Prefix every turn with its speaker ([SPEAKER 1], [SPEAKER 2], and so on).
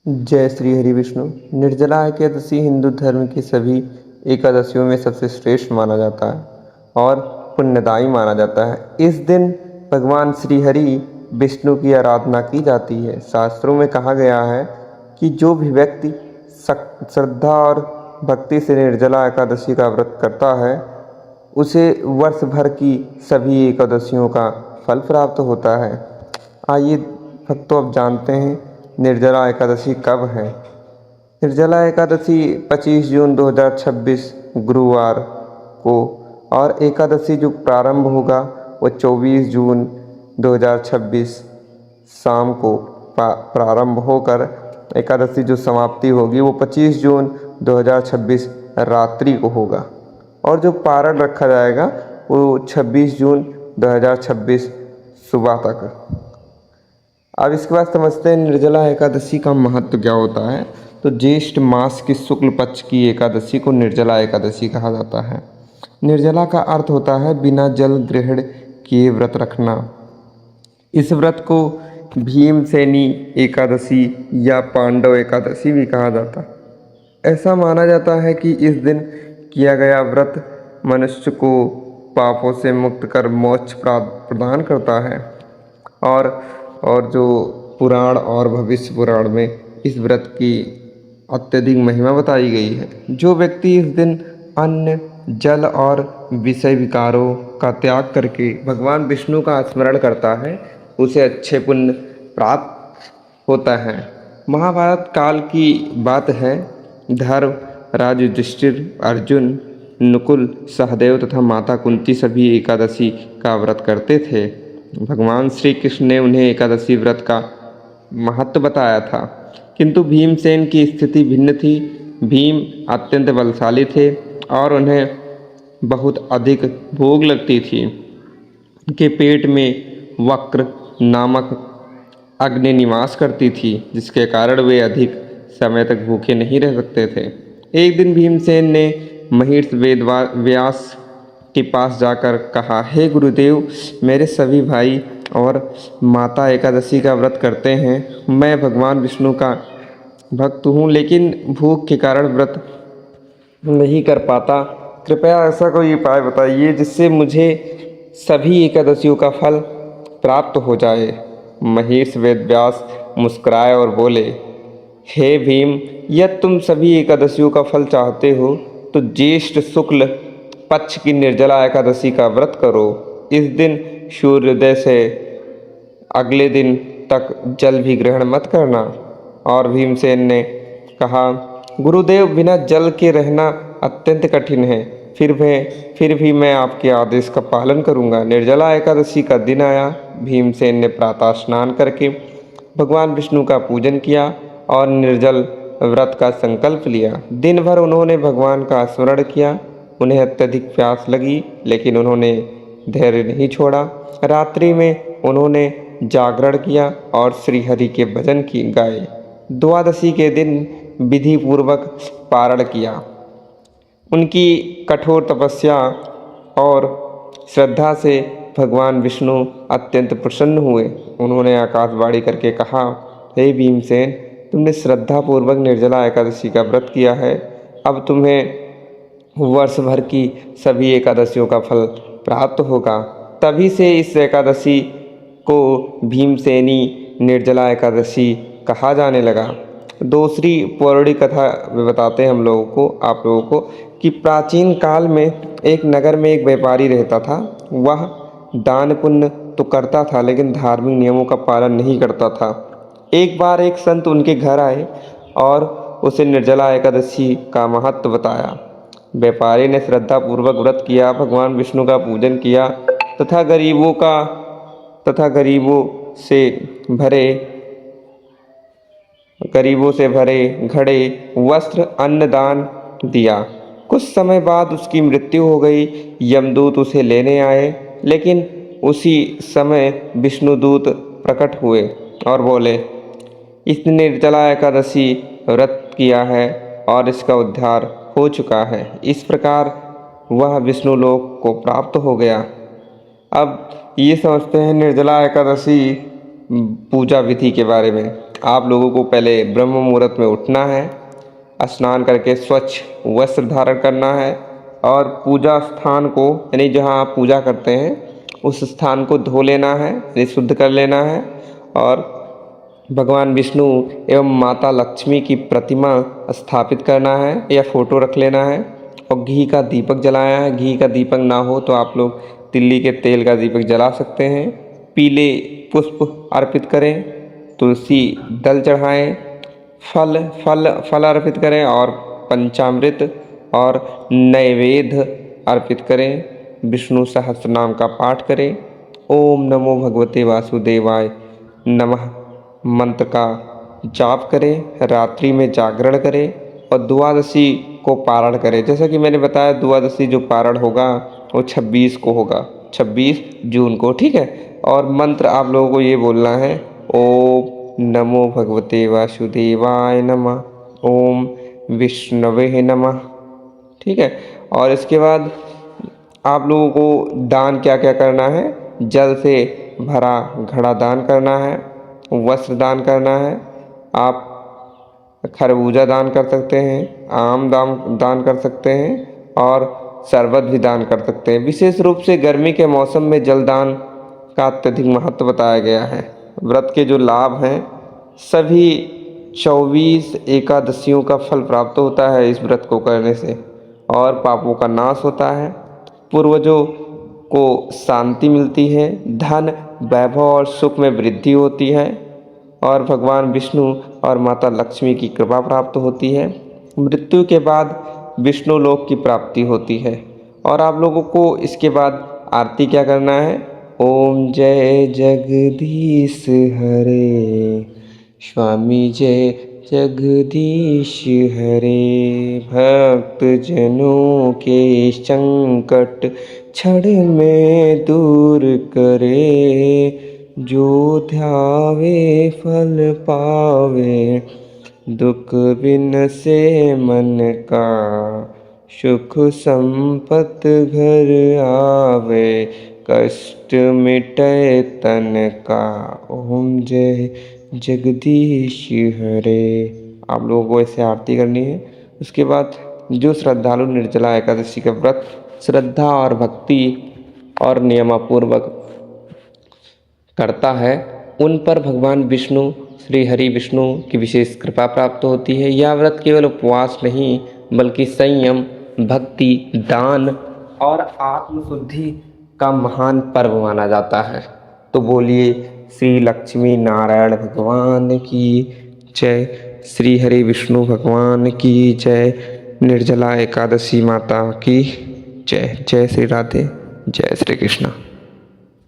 [SPEAKER 1] जय श्री हरि विष्णु। निर्जला एकादशी हिंदू धर्म की सभी एकादशियों में सबसे श्रेष्ठ माना जाता है और पुण्यदायी माना जाता है। इस दिन भगवान श्री हरि विष्णु की आराधना की जाती है। शास्त्रों में कहा गया है कि जो भी व्यक्ति श्रद्धा और भक्ति से निर्जला एकादशी का व्रत करता है उसे वर्ष भर की सभी एकादशियों का फल प्राप्त होता है। आइए भक्तों, अब जानते हैं निर्जला एकादशी कब है। निर्जला एकादशी 25 जून 2026 गुरुवार को और एकादशी जो प्रारंभ होगा वो 24 जून 2026 शाम को प्रारंभ होकर एकादशी जो समाप्ति होगी वो 25 जून 2026 रात्रि को होगा और जो पारण रखा जाएगा वो 26 जून 2026 सुबह तक। अब इसके बाद समझते हैं निर्जला एकादशी का महत्व क्या होता है। तो ज्येष्ठ मास की शुक्ल पक्ष की एकादशी को निर्जला एकादशी कहा जाता है। निर्जला का अर्थ होता है बिना जल ग्रहण किए व्रत रखना। इस व्रत को भीमसेनी एकादशी या पांडव एकादशी भी कहा जाता है। ऐसा माना जाता है कि इस दिन किया गया व्रत मनुष्य को पापों से मुक्त कर मोक्ष प्रदान करता है और जो पुराण और भविष्य पुराण में इस व्रत की अत्यधिक महिमा बताई गई है। जो व्यक्ति इस दिन अन्न, जल और विषय विकारों का त्याग करके भगवान विष्णु का स्मरण करता है उसे अच्छे पुण्य प्राप्त होता है। महाभारत काल की बात है। धर्म राज युधिष्ठिर, अर्जुन, नकुल, सहदेव तथा माता कुंती सभी एकादशी का व्रत करते थे। भगवान श्री कृष्ण ने उन्हें एकादशी व्रत का महत्व बताया था, किंतु भीमसेन की स्थिति भिन्न थी। भीम अत्यंत बलशाली थे और उन्हें बहुत अधिक भूख लगती थी। उनके पेट में वक्र नामक अग्नि निवास करती थी, जिसके कारण वे अधिक समय तक भूखे नहीं रह सकते थे। एक दिन भीमसेन ने महर्षि व्यास के पास जाकर कहा, हे गुरुदेव, मेरे सभी भाई और माता एकादशी का व्रत करते हैं। मैं भगवान विष्णु का भक्त हूँ, लेकिन भूख के कारण व्रत नहीं कर पाता। कृपया ऐसा कोई उपाय बताइए जिससे मुझे सभी एकादशियों का फल प्राप्त हो जाए। महर्षि वेदव्यास मुस्कुराए और बोले, हे भीम, यदि तुम सभी एकादशियों का फल चाहते हो तो ज्येष्ठ शुक्ल पक्ष की निर्जला एकादशी का व्रत करो। इस दिन सूर्योदय से अगले दिन तक जल भी ग्रहण मत करना। और भीमसेन ने कहा, गुरुदेव, बिना जल के रहना अत्यंत कठिन है, फिर भी मैं आपके आदेश का पालन करूंगा। निर्जला एकादशी का दिन आया। भीमसेन ने प्रातः स्नान करके भगवान विष्णु का पूजन किया और निर्जल व्रत का संकल्प लिया। दिन भर उन्होंने भगवान का स्मरण किया। उन्हें अत्यधिक प्यास लगी, लेकिन उन्होंने धैर्य नहीं छोड़ा। रात्रि में उन्होंने जागरण किया और श्री हरि के भजन की गाए। द्वादशी के दिन विधि पूर्वक पारण किया। उनकी कठोर तपस्या और श्रद्धा से भगवान विष्णु अत्यंत प्रसन्न हुए। उन्होंने आकाशवाणी करके कहा, हे भीमसेन, तुमने श्रद्धापूर्वक निर्जला एकादशी का व्रत किया है। अब तुम्हें वर्ष भर की सभी एकादशियों का फल प्राप्त होगा। तभी से इस एकादशी को भीमसेनी निर्जला एकादशी कहा जाने लगा। दूसरी पौराणिक कथा बताते हैं आप लोगों को कि प्राचीन काल में एक नगर में एक व्यापारी रहता था। वह दान पुण्य तो करता था, लेकिन धार्मिक नियमों का पालन नहीं करता था। एक बार एक संत उनके घर आए और उसे निर्जला एकादशी का महत्व बताया। व्यापारी ने श्रद्धापूर्वक व्रत किया, भगवान विष्णु का पूजन किया तथा गरीबों से भरे घड़े, वस्त्र, अन्नदान दिया। कुछ समय बाद उसकी मृत्यु हो गई। यमदूत उसे लेने आए, लेकिन उसी समय विष्णुदूत प्रकट हुए और बोले, इसने निर्जला एकादशी व्रत किया है और इसका उद्धार हो चुका है। इस प्रकार वह विष्णु लोक को प्राप्त हो गया। अब ये समझते हैं निर्जला एकादशी पूजा विधि के बारे में। आप लोगों को पहले ब्रह्म मुहूर्त में उठना है, स्नान करके स्वच्छ वस्त्र धारण करना है और पूजा स्थान को यानी जहाँ आप पूजा करते हैं उस स्थान को धो लेना है, यानी शुद्ध कर लेना है और भगवान विष्णु एवं माता लक्ष्मी की प्रतिमा स्थापित करना है या फोटो रख लेना है और घी का दीपक जलाया है। घी का दीपक ना हो तो आप लोग तिल्ली के तेल का दीपक जला सकते हैं। पीले पुष्प अर्पित करें, तुलसी दल चढ़ाएं, फल अर्पित करें और पंचामृत और नैवेद्य अर्पित करें। विष्णु सहस्त्र नाम का पाठ करें। ओम नमो भगवते वासुदेवाय नमः मंत्र का जाप करें। रात्रि में जागरण करें और द्वादशी को पारण करें। जैसा कि मैंने बताया द्वादशी जो पारण होगा वो 26 को होगा, 26 जून को, ठीक है। और मंत्र आप लोगों को ये बोलना है, ओम नमो भगवते वासुदेवाय नमः, ओम विष्णवे नमः, ठीक है। और इसके बाद आप लोगों को दान क्या क्या करना है, जल से भरा घड़ा दान करना है, वस्त्र दान करना है, आप खरबूजा दान कर सकते हैं, आम दान कर सकते हैं और शरबत भी दान कर सकते हैं। विशेष रूप से गर्मी के मौसम में जल दान का अत्यधिक महत्व बताया गया है। व्रत के जो लाभ हैं, सभी 24 एकादशियों का फल प्राप्त होता है इस व्रत को करने से और पापों का नाश होता है, पूर्वजों को शांति मिलती है, धन वैभव और सुख में वृद्धि होती है और भगवान विष्णु और माता लक्ष्मी की कृपा प्राप्त होती है। मृत्यु के बाद विष्णु लोक की प्राप्ति होती है। और आप लोगों को इसके बाद आरती क्या करना है, ओम जय जगदीश हरे, स्वामी जय जगदीश हरे, भक्त जनों के संकट क्षण में दूर करे, जो ध्यावे फल पावे, दुख बिन से मन का, सुख संपत घर आवे, कष्ट मिटे तन का, ओम जय जगदीश हरे। आप लोगों को ऐसे आरती करनी है। उसके बाद जो श्रद्धालु निर्जला एकादशी का व्रत श्रद्धा और भक्ति और नियमपूर्वक करता है, उन पर भगवान विष्णु श्री हरि विष्णु की विशेष कृपा प्राप्त होती है। यह व्रत केवल उपवास नहीं बल्कि संयम, भक्ति, दान और आत्मशुद्धि का महान पर्व माना जाता है। तो बोलिए श्री लक्ष्मी नारायण भगवान की जय, श्री हरि विष्णु भगवान की जय, निर्जला एकादशी माता की जय। जय श्री राधे, जय श्री कृष्ण।